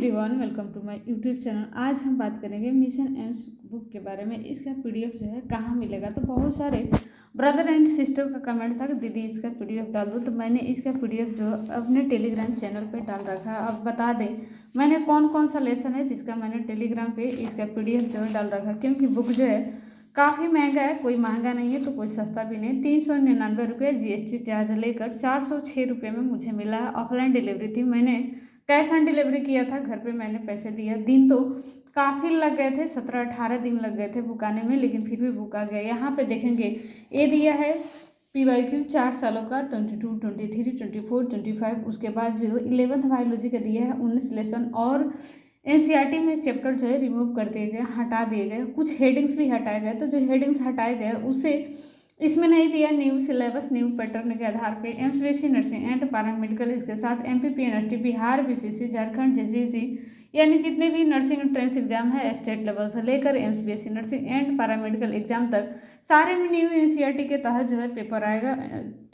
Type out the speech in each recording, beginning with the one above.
Everyone, welcome to my YouTube channel. आज हम बात करेंगे मिशन एम्स बुक के बारे में। इसका पीडीएफ जो है कहाँ मिलेगा। तो बहुत सारे ब्रदर एंड सिस्टर का कमेंट था कि दीदी इसका पीडीएफ डाल दो। तो मैंने इसका पीडीएफ जो अपने टेलीग्राम चैनल पे डाल रखा है। अब बता दें मैंने कौन कौन सा लेसन है जिसका मैंने टेलीग्राम पे इसका पीडीएफ जो है डाल रखा है, क्योंकि बुक जो है काफ़ी महंगा है। कोई महंगा नहीं है तो कोई सस्ता भी नहीं। 399 रुपये जीएसटी चार्ज लेकर 406 रुपये में मुझे मिला है। ऑफलाइन डिलीवरी थी, मैंने कैश ऑन डिलीवरी किया था। घर पे मैंने पैसे दिया। दिन तो काफ़ी लग गए थे, 17-18 दिन लग गए थे बुक आने में, लेकिन फिर भी बुक आ गया। यहाँ पे देखेंगे ये दिया है PYQ 4 सालों का 22, 23, 24, 25। उसके बाद जो 11th बायोलॉजी का दिया है 19 लेसन। और NCERT में चैप्टर जो है रिमूव कर दिए गए, हटा दिए गए। कुछ हेडिंग्स भी हटाए गए। तो जो हेडिंग्स हटाए गए उसे इसमें नहीं दिया। न्यू सिलेबस न्यू पैटर्न के आधार पे एमपीएससी नर्सिंग एंड पैरामेडिकल, इसके साथ MPPNST, Bihar BCC, Jharkhand JCC, यानी जितने भी नर्सिंग एंट्रेंस एग्जाम है स्टेट लेवल से लेकर MPSC nursing and paramedical exam तक, सारे में न्यू NCERT के तहत जो है पेपर आएगा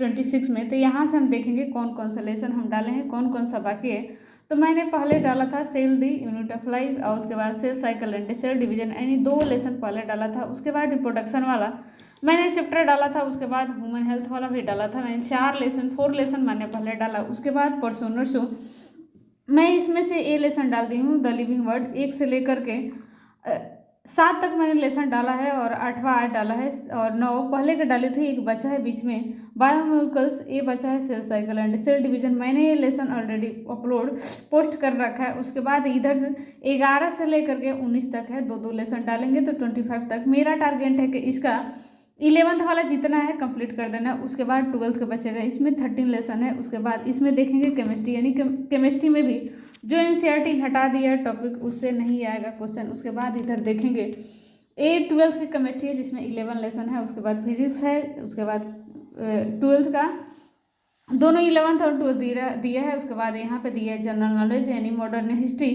26 में। तो यहाँ से हम देखेंगे कौन कौन सा लेसन हम डाले हैं, कौन कौन सा बाकी है। तो मैंने पहले डाला था cell the unit of life, और उसके बाद cell cycle and cell division, यानी 2 लेसन पहले डाला था। उसके बाद रिप्रोडक्शन वाला मैंने चैप्टर डाला था। उसके बाद ह्यूमन हेल्थ वाला भी डाला था। मैंने 4 लेसन मैंने पहले डाला। उसके बाद परसों नर्सों मैं इसमें से ए लेसन डाल दी हूँ, द लिविंग वर्ड। 1 से लेकर के 7 तक मैंने लेसन डाला है, और 8वां आज डाला है, और 9 पहले के डाली थी। एक बचा है बीच में बायोमोलिकुल्स, ये बचा है cell cycle and cell division. मैंने ये लेसन ऑलरेडी पोस्ट कर रखा है। उसके बाद इधर से 11 से लेकर के 19 तक है, 2 लेसन डालेंगे तो 25 तक। मेरा टारगेट है कि इसका 11th वाला जितना है कंप्लीट कर देना। उसके बाद 12th का बचेगा, इसमें 13 लेसन है। उसके बाद इसमें देखेंगे केमिस्ट्री, यानी केमिस्ट्री में भी जो NCERT हटा दिया है टॉपिक, उससे नहीं आएगा क्वेश्चन। उसके बाद इधर देखेंगे 12th की केमिस्ट्री है जिसमें 11 लेसन है। उसके बाद फिजिक्स है। उसके बाद 12th का दोनों 11th और 12th दिया है। उसके बाद यहाँ पे दिया है जनरल नॉलेज यानी मॉडर्न हिस्ट्री।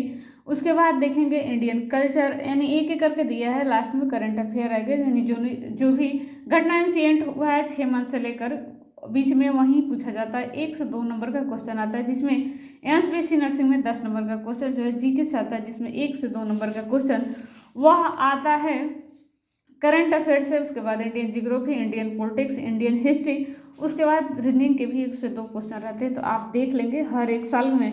उसके बाद देखेंगे इंडियन कल्चर, यानी एक करके दिया है। लास्ट में करंट अफेयर आएगा, यानी जो भी घटना इंसिडेंट हुआ है 6 मंथ से लेकर बीच में, वहीं पूछा जाता है। 1 से 2 नंबर का क्वेश्चन आता है, जिसमें MPSC नर्सिंग में 10 नंबर का क्वेश्चन जो है GK से आता है, जिसमें 1 से 2 नंबर का क्वेश्चन वह आता है करंट अफेयर से। उसके बाद Indian geography, Indian politics, Indian history. उसके बाद रीजनिंग के भी 1 से 2 क्वेश्चन रहते हैं। तो आप देख लेंगे हर एक साल में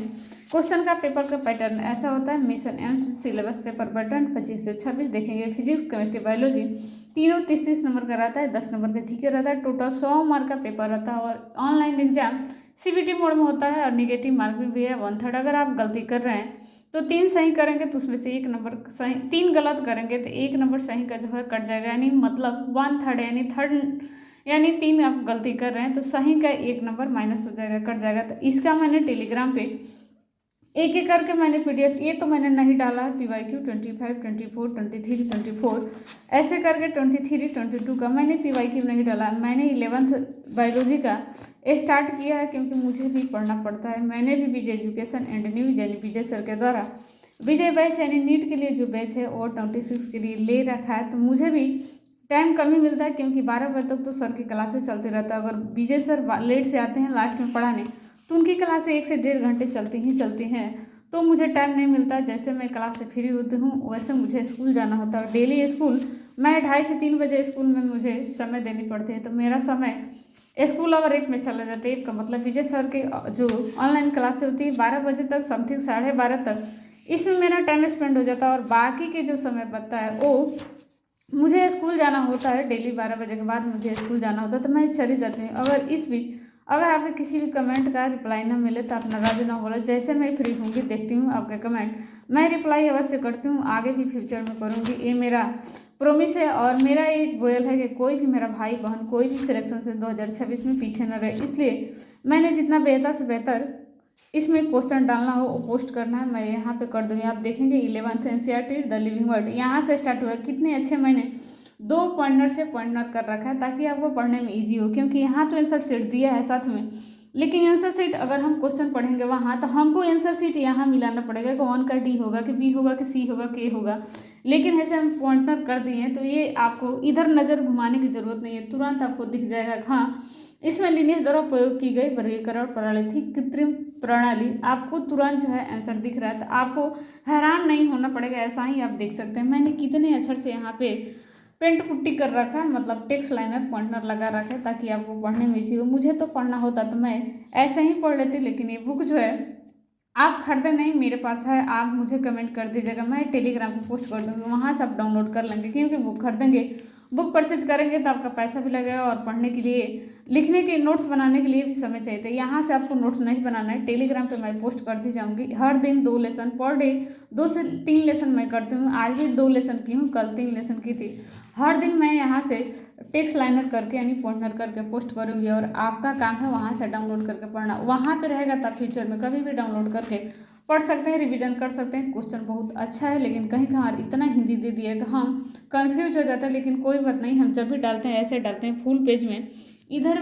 क्वेश्चन का पेपर का पैटर्न ऐसा होता है। Mission AIIMS syllabus paper pattern 25 से 26 देखेंगे। फिजिक्स, केमिस्ट्री, बायोलॉजी तीनों 30-30 नंबर का रहता है। 10 नंबर का GK रहता है। टोटल 100 मार्क का पेपर रहता है। और ऑनलाइन एग्जाम CBT मोड में होता है, और निगेटिव मार्क भी है 1/3। अगर आप गलती कर रहे हैं तो 3 सही करेंगे तो उसमें से 1 नंबर सही, 3 गलत करेंगे तो 1 नंबर सही का जो है कट जाएगा, यानी मतलब 1/3, यानी थर्ड, यानी 3 आप गलती कर रहे हैं तो सही का 1 नंबर माइनस हो जाएगा, कट जाएगा। तो इसका मैंने टेलीग्राम पे एक एक करके मैंने PDF, ये तो मैंने नहीं डाला है PYQ 25, 24, 23, 24 ऐसे करके 23, 22 का मैंने PYQ नहीं डाला। मैंने 11th बायोलॉजी का स्टार्ट किया है, क्योंकि मुझे भी पढ़ना पड़ता है। मैंने भी विजय एजुकेशन एंड न्यूज यानी विजय सर के द्वारा विजय बैच यानी नीट के लिए जो बैच है वो 26 के लिए ले रखा है। तो मुझे भी टाइम कम ही मिलता है, क्योंकि 12 बजे तक तो सर की क्लासेस चलती रहता है। अगर विजय सर लेट से आते हैं लास्ट में पढ़ाने तो उनकी क्लासें 1 से 1.5 घंटे चलती हैं, तो मुझे टाइम नहीं मिलता। जैसे मैं क्लास से फ्री होती हूँ वैसे मुझे स्कूल जाना होता है। डेली स्कूल मैं 2:30 से 3 बजे स्कूल में मुझे समय देनी पड़ती है। तो मेरा समय स्कूल अगर 1 में चला जाता है, 1 का मतलब विजय सर के जो ऑनलाइन क्लासें होती है 12 बजे तक, समथिंग 12:30 तक, इसमें मेरा टाइम स्पेंड हो जाता है। और बाकी के जो समय बचता है वो मुझे स्कूल जाना होता है। डेली 12 बजे के बाद मुझे स्कूल जाना होता है, तो मैं चली जाती हूँ। अगर इस बीच अगर आपके किसी भी कमेंट का रिप्लाई ना मिले तो आप नाराज ना बोले। जैसे मैं फ्री होंगी देखती हूँ आपके कमेंट, मैं रिप्लाई अवश्य करती हूँ, आगे भी फ्यूचर में करूँगी। ये मेरा प्रॉमिस है। और मेरा एक गोयल है कि कोई भी मेरा भाई बहन कोई भी सिलेक्शन से 2026 में पीछे न रहे। इसलिए मैंने जितना बेहतर से बेहतर इसमें क्वेश्चन डालना हो वो पोस्ट करना है, मैं यहाँ पे कर दूँगी। आप देखेंगे 11th NCERT the living word यहाँ से स्टार्ट हुआ। कितने अच्छे मैंने 2 पॉइंटर से पॉइंटर कर रखा है ताकि आपको पढ़ने में इजी हो, क्योंकि यहाँ तो आंसर शीट दिया है साथ में, लेकिन आंसर शीट अगर हम क्वेश्चन पढ़ेंगे वहाँ तो हमको आंसर शीट यहाँ मिलाना पड़ेगा कि 1 का D होगा कि B होगा कि C होगा K होगा। लेकिन ऐसे हम पॉइंटर कर दिए हैं तो ये आपको इधर नज़र घुमाने की जरूरत नहीं है, तुरंत आपको दिख जाएगा। हाँ, इसमें लीनियर द्वारा प्रयोग की गई वर्गीकरण प्रणाली थी कृत्रिम प्रणाली आपको तुरंत जो है आंसर दिख रहा है, तो आपको हैरान नहीं होना पड़ेगा। ऐसा ही आप देख सकते हैं मैंने कितने अच्छे से यहाँ पे पेंट पुट्टी कर रखा है, मतलब टेक्स्ट लाइनर पॉइंटर लगा रखा है ताकि आपको पढ़ने में इजी हो। मुझे तो पढ़ना होता तो मैं ऐसे ही पढ़ लेती, लेकिन ये बुक जो है आप खरीदे नहीं, मेरे पास है, आप मुझे कमेंट कर दीजिएगा, मैं टेलीग्राम पे पोस्ट कर दूँगी, वहाँ से आप डाउनलोड कर लेंगे। क्योंकि बुक खरीदेंगे, बुक परचेज करेंगे तो आपका पैसा भी लगेगा और पढ़ने के लिए, लिखने के नोट्स बनाने के लिए भी समय चाहिए था। यहाँ से आपको नोट्स नहीं बनाना है, टेलीग्राम पे मैं पोस्ट करती जाऊँगी। हर दिन 2 लेसन पर डे, 2 से 3 लेसन मैं करती हूँ। आज भी 2 लेसन की हूँ, कल 3 लेसन की थी। हर दिन मैं यहाँ से टेक्स्ट लाइनर करके यानी पॉइंटर करके पोस्ट करूँगी और आपका काम है वहाँ से डाउनलोड करके पढ़ना। वहाँ पे रहेगा तब फ्यूचर में कभी भी डाउनलोड करके पढ़ सकते हैं, रिवीजन कर सकते हैं। क्वेश्चन बहुत अच्छा है, लेकिन कहीं कहाँ इतना हिंदी दे दिया है कि हम कंफ्यूज हो जाता है। लेकिन कोई बात नहीं, हम जब भी डालते हैं ऐसे डालते हैं फुल पेज में, इधर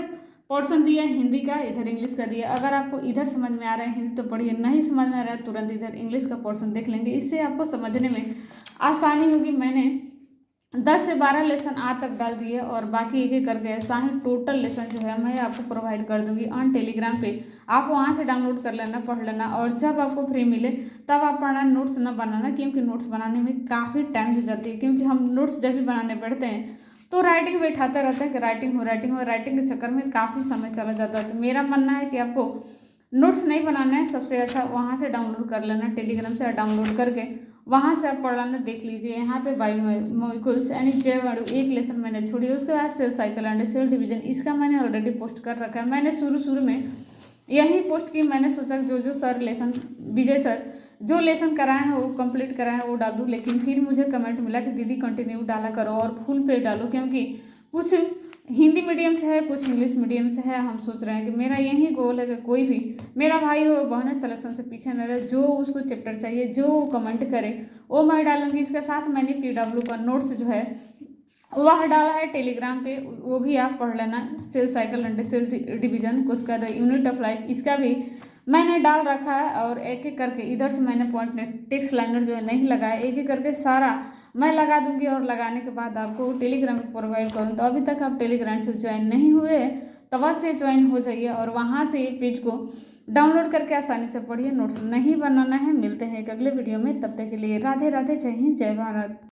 पोर्शन दिया है हिंदी का, इधर इंग्लिश का दिया। अगर आपको इधर समझ में आ रहा है हिंदी तो पढ़िए, नहीं समझ में आ रहा है तुरंत इधर इंग्लिश का पोर्शन देख लेंगे, इससे आपको समझने में आसानी होगी। मैंने 10 से 12 लेसन आज तक डाल दिए और बाकी एक एक करके ऐसा ही टोटल लेसन जो है मैं आपको प्रोवाइड कर दूंगी ऑन टेलीग्राम पे। आप वहाँ से डाउनलोड कर लेना, पढ़ लेना, और जब आपको फ्री मिले तब आप पढ़ना, नोट्स ना बनाना, क्योंकि नोट्स बनाने में काफ़ी टाइम हो जाती है। क्योंकि हम नोट्स जब भी बनाने बैठते हैं तो राइटिंग बैठाते रहते हैं कि राइटिंग हो, राइटिंग के चक्कर में काफ़ी समय चला जाता है। तो मेरा मानना है कि आपको नोट्स नहीं बनाना है, सबसे अच्छा वहाँ से डाउनलोड कर लेना, टेलीग्राम से डाउनलोड करके वहाँ से आप पढ़ लेना। देख लीजिए यहाँ पे बायोमोलिक्यूल्स यानी जैव, एक लेसन मैंने छोड़ी, उसके बाद cell cycle and cell division, इसका मैंने ऑलरेडी पोस्ट कर रखा है। मैंने शुरू में यही पोस्ट की, मैंने सोचा जो सर लेसन, विजय सर जो लेसन कराए हैं वो कंप्लीट कराए हैं वो डाल दूँ, लेकिन फिर मुझे कमेंट मिला कि दीदी कंटिन्यू डाला करो और फुल पे डालो, क्योंकि कुछ हिंदी मीडियम से है, कुछ इंग्लिश मीडियम से है। हम सोच रहे हैं कि मेरा यही गोल है कि कोई भी मेरा भाई हो बहन सिलेक्शन से पीछे न रहे, जो उसको चैप्टर चाहिए जो कमेंट करे वो मैं डालूंगी। इसके साथ मैंने PW का नोट्स जो है वह डाला है टेलीग्राम पे, वो भी आप पढ़ लेना। Cell cycle and cell division, उसका द यूनिट ऑफ लाइफ, इसका भी मैंने डाल रखा है। और एक एक करके इधर से मैंने पॉइंट टेक्स्ट लाइनर जो है नहीं लगाया, एक एक करके सारा मैं लगा दूंगी और लगाने के बाद आपको टेलीग्राम पे प्रोवाइड करूँ। तो अभी तक आप टेलीग्राम से ज्वाइन नहीं हुए तो वहाँ से ज्वाइन हो जाइए और वहाँ से पेज को डाउनलोड करके आसानी से पढ़िए, नोट्स नहीं बनाना है। मिलते हैं एक अगले वीडियो में, तब तक के लिए राधे राधे, जय हिंद, जय भारत।